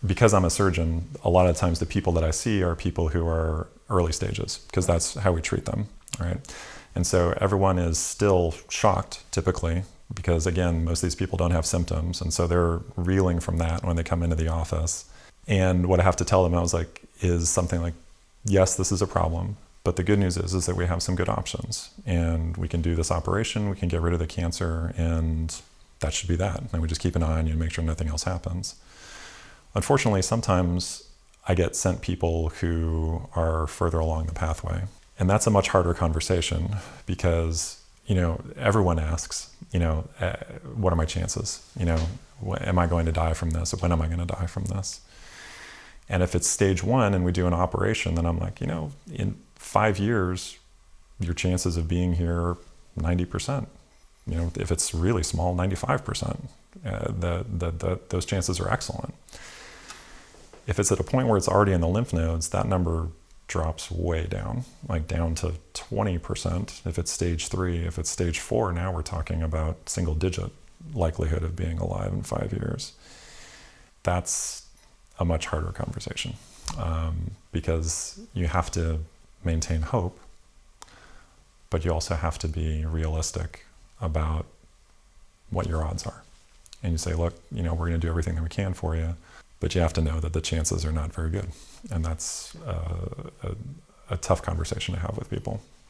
because I'm a surgeon, a lot of times the people that I see are people who are early stages, because that's how we treat them, right? And so everyone is still shocked, typically, because again, most of these people don't have symptoms, and so they're reeling from that when they come into the office. And what I have to tell them, is something like, yes, this is a problem, but the good news is that we have some good options, and we can do this operation, we can get rid of the cancer, and that should be that. And we just keep an eye on you and make sure nothing else happens. Unfortunately, sometimes I get sent people who are further along the pathway. And that's a much harder conversation because, everyone asks, what are my chances? Am I going to die from this? When am I going to die from this? And if it's stage 1 and we do an operation, then I'm like, in 5 years, your chances of being here are 90%. If it's really small, 95%. Those chances are excellent. If it's at a point where it's already in the lymph nodes, that number drops way down, like down to 20%. If it's stage 3, if it's stage 4, now we're talking about single digit likelihood of being alive in 5 years. That's a much harder conversation because you have to maintain hope, but you also have to be realistic about what your odds are. And you say, look, we're going to do everything that we can for you, but you have to know that the chances are not very good. And that's a tough conversation to have with people.